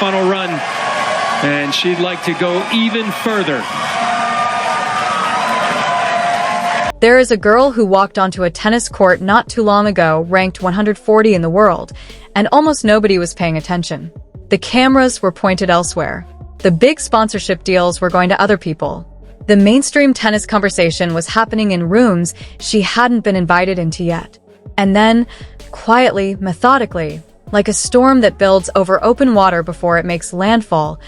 funnel run, and she'd like to go even further. There is a girl who walked onto a tennis court not too long ago, ranked 140 in the world, and almost nobody was paying attention. The cameras were pointed elsewhere. The big sponsorship deals were going to other people. The mainstream tennis conversation was happening in rooms she hadn't been invited into yet. And then, quietly, methodically, like a storm that builds over open water before it makes landfall,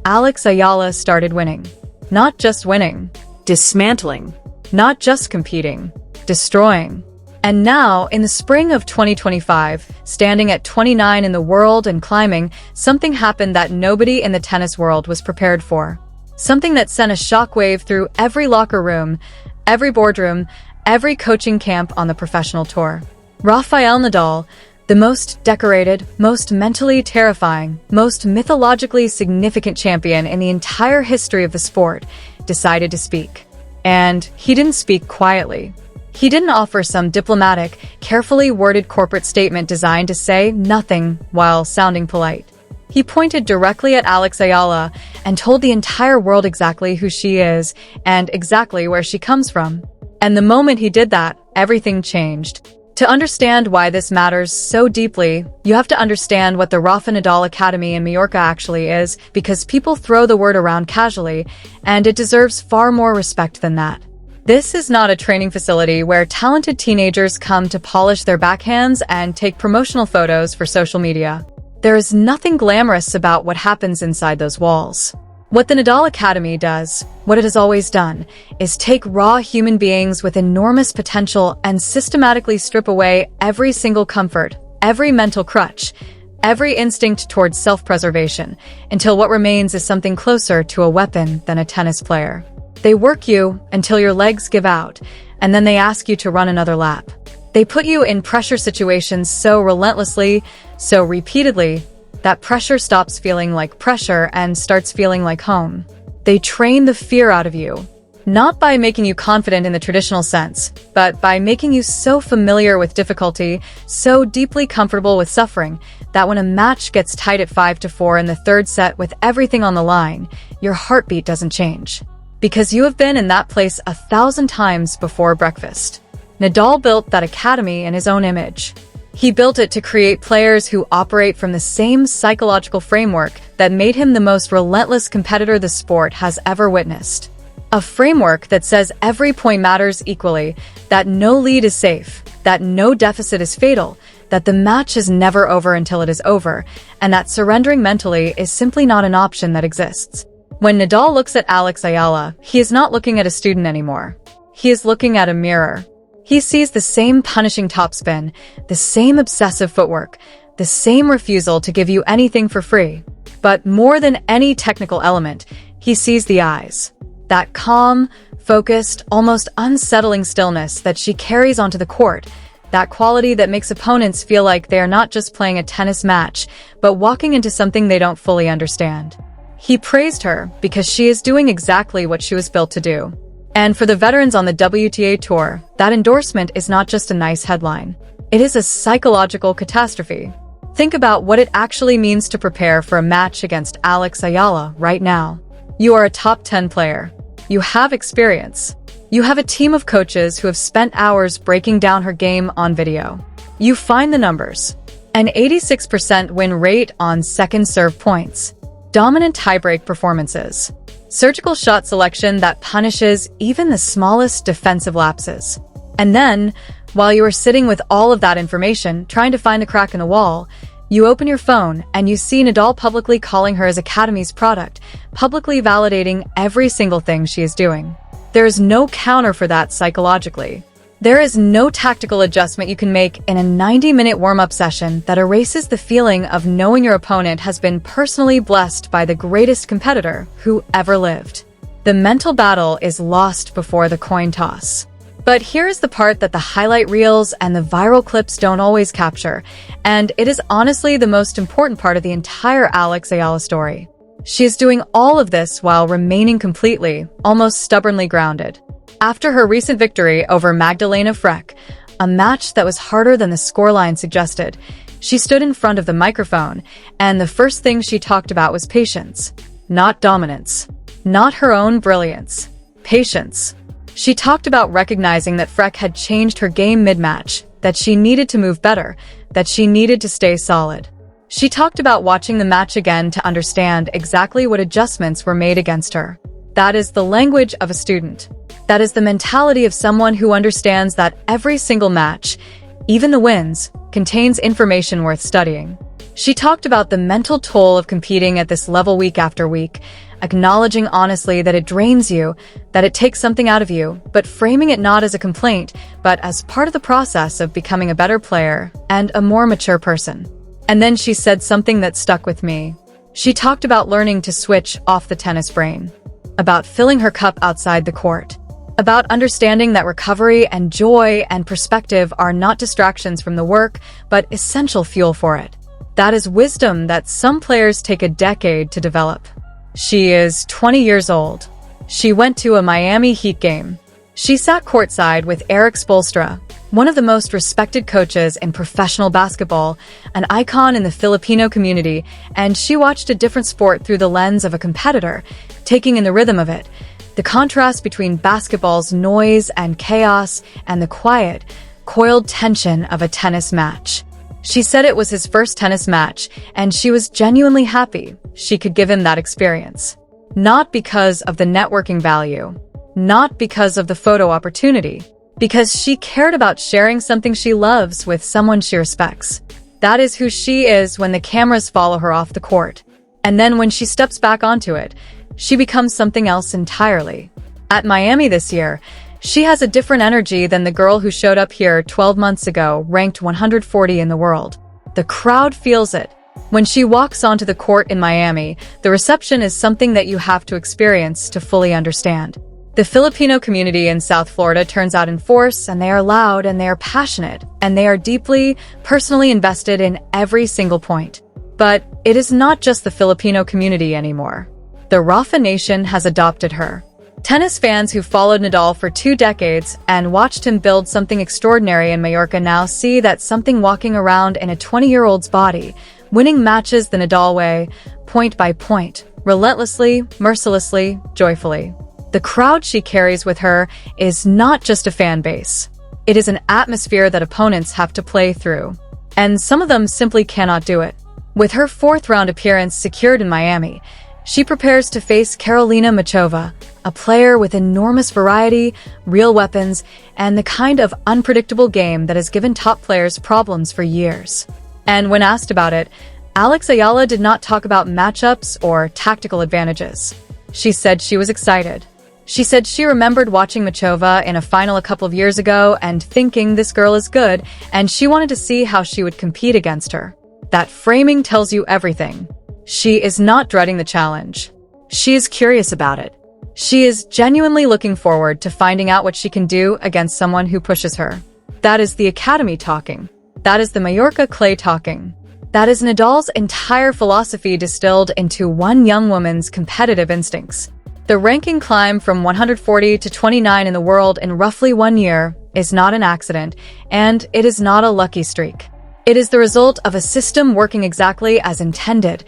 Alex Eala started winning. Not just winning, dismantling. Not just competing, destroying. And now, in the spring of 2025, standing at 29 in the world and climbing, something happened that nobody in the tennis world was prepared for. Something that sent a shockwave through every locker room, every boardroom, every coaching camp on the professional tour. Rafael Nadal, the most decorated, most mentally terrifying, most mythologically significant champion in the entire history of the sport, decided to speak. And he didn't speak quietly. He didn't offer some diplomatic, carefully worded corporate statement designed to say nothing while sounding polite. He pointed directly at Alex Eala and told the entire world exactly who she is and exactly where she comes from. And the moment he did that, everything changed. To understand why this matters so deeply, you have to understand what the Rafa Nadal Academy in Mallorca actually is, because people throw the word around casually, and it deserves far more respect than that. This is not a training facility where talented teenagers come to polish their backhands and take promotional photos for social media. There is nothing glamorous about what happens inside those walls. What the Nadal Academy does, what it has always done, is take raw human beings with enormous potential and systematically strip away every single comfort, every mental crutch, every instinct towards self-preservation, until what remains is something closer to a weapon than a tennis player. They work you until your legs give out, and then they ask you to run another lap. They put you in pressure situations so relentlessly, so repeatedly, that pressure stops feeling like pressure and starts feeling like home. They train the fear out of you, not by making you confident in the traditional sense, but by making you so familiar with difficulty, so deeply comfortable with suffering, that when a match gets tight at 5-4 in the third set with everything on the line, your heartbeat doesn't change. Because you have been in that place 1,000 times before breakfast. Nadal built that academy in his own image. He built it to create players who operate from the same psychological framework that made him the most relentless competitor the sport has ever witnessed. A framework that says every point matters equally, that no lead is safe, that no deficit is fatal, that the match is never over until it is over, and that surrendering mentally is simply not an option that exists. When Nadal looks at Alex Eala, he is not looking at a student anymore. He is looking at a mirror. He sees the same punishing topspin, the same obsessive footwork, the same refusal to give you anything for free. But more than any technical element, he sees the eyes. That calm, focused, almost unsettling stillness that she carries onto the court, that quality that makes opponents feel like they are not just playing a tennis match, but walking into something they don't fully understand. He praised her because she is doing exactly what she was built to do. And for the veterans on the WTA Tour, that endorsement is not just a nice headline. It is a psychological catastrophe. Think about what it actually means to prepare for a match against Alex Eala right now. You are a top 10 player. You have experience. You have a team of coaches who have spent hours breaking down her game on video. You find the numbers. An 86% win rate on second serve points. Dominant tiebreak performances. Surgical shot selection that punishes even the smallest defensive lapses. And then, while you are sitting with all of that information, trying to find a crack in the wall, you open your phone and you see Nadal publicly calling her his Academy's product, publicly validating every single thing she is doing. There is no counter for that psychologically. There is no tactical adjustment you can make in a 90-minute warm-up session that erases the feeling of knowing your opponent has been personally blessed by the greatest competitor who ever lived. The mental battle is lost before the coin toss. But here is the part that the highlight reels and the viral clips don't always capture, and it is honestly the most important part of the entire Alex Eala story. She is doing all of this while remaining completely, almost stubbornly grounded. After her recent victory over Magdalena Freck, a match that was harder than the scoreline suggested, She stood in front of the microphone, and the first thing she talked about was patience. Not dominance. Not her own brilliance. Patience. She talked about recognizing that Freck had changed her game mid-match, that she needed to move better, that she needed to stay solid. She talked about watching the match again to understand exactly what adjustments were made against her. That is the language of a student. That is the mentality of someone who understands that every single match, even the wins, contains information worth studying. She talked about the mental toll of competing at this level week after week, acknowledging honestly that it drains you, that it takes something out of you, but framing it not as a complaint, but as part of the process of becoming a better player and a more mature person. And then she said something that stuck with me. She talked about learning to switch off the tennis brain, about filling her cup outside the court, about understanding that recovery and joy and perspective are not distractions from the work, but essential fuel for it. That is wisdom that some players take a decade to develop. She is 20 years old. She went to a Miami Heat game. She sat courtside with Erik Spoelstra, one of the most respected coaches in professional basketball, an icon in the Filipino community, and she watched a different sport through the lens of a competitor, taking in the rhythm of it, the contrast between basketball's noise and chaos and the quiet, coiled tension of a tennis match. She said it was his first tennis match, and she was genuinely happy she could give him that experience. Not because of the networking value, not because of the photo opportunity, because she cared about sharing something she loves with someone she respects. That is who she is when the cameras follow her off the court. And then when she steps back onto it, she becomes something else entirely. At Miami this year, she has a different energy than the girl who showed up here 12 months ago, ranked 140 in the world. The crowd feels it. When she walks onto the court in Miami, the reception is something that you have to experience to fully understand. The Filipino community in South Florida turns out in force, and they are loud, and they are passionate, and they are deeply, personally invested in every single point. But it is not just the Filipino community anymore. The Rafa Nation has adopted her. Tennis fans who followed Nadal for 2 decades and watched him build something extraordinary in Mallorca now see that something walking around in a 20-year-old's body, winning matches the Nadal way, point by point, relentlessly, mercilessly, joyfully. The crowd she carries with her is not just a fan base. It is an atmosphere that opponents have to play through. And some of them simply cannot do it. With her 4th-round appearance secured in Miami, she prepares to face Karolina Muchova, a player with enormous variety, real weapons, and the kind of unpredictable game that has given top players problems for years. And when asked about it, Alex Eala did not talk about matchups or tactical advantages. She said she was excited. She said she remembered watching Muchova in a final a couple of years ago and thinking this girl is good, and she wanted to see how she would compete against her. That framing tells you everything. She is not dreading the challenge. She is curious about it. She is genuinely looking forward to finding out what she can do against someone who pushes her. That is the academy talking. That is the Mallorca clay talking. That is Nadal's entire philosophy distilled into one young woman's competitive instincts. The ranking climb from 140 to 29 in the world in roughly 1 year is not an accident, and it is not a lucky streak. It is the result of a system working exactly as intended,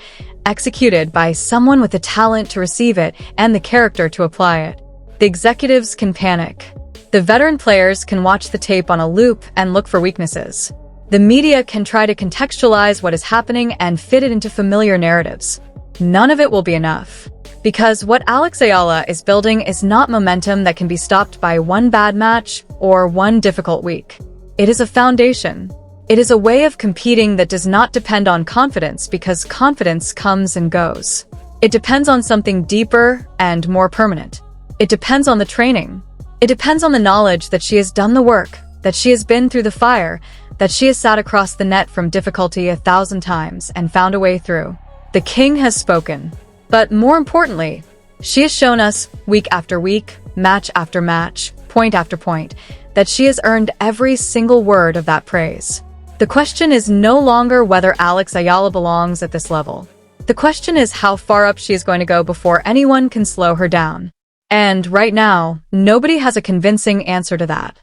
executed by someone with the talent to receive it and the character to apply it. The executives can panic. The veteran players can watch the tape on a loop and look for weaknesses. The media can try to contextualize what is happening and fit it into familiar narratives. None of it will be enough. Because what Alex Eala is building is not momentum that can be stopped by one bad match or one difficult week. It is a foundation. It is a way of competing that does not depend on confidence because confidence comes and goes. It depends on something deeper and more permanent. It depends on the training. It depends on the knowledge that she has done the work, that she has been through the fire, that she has sat across the net from difficulty 1,000 times and found a way through. The king has spoken. But more importantly, she has shown us, week after week, match after match, point after point, that she has earned every single word of that praise. The question is no longer whether Alex Eala belongs at this level. The question is how far up she is going to go before anyone can slow her down. And right now, nobody has a convincing answer to that.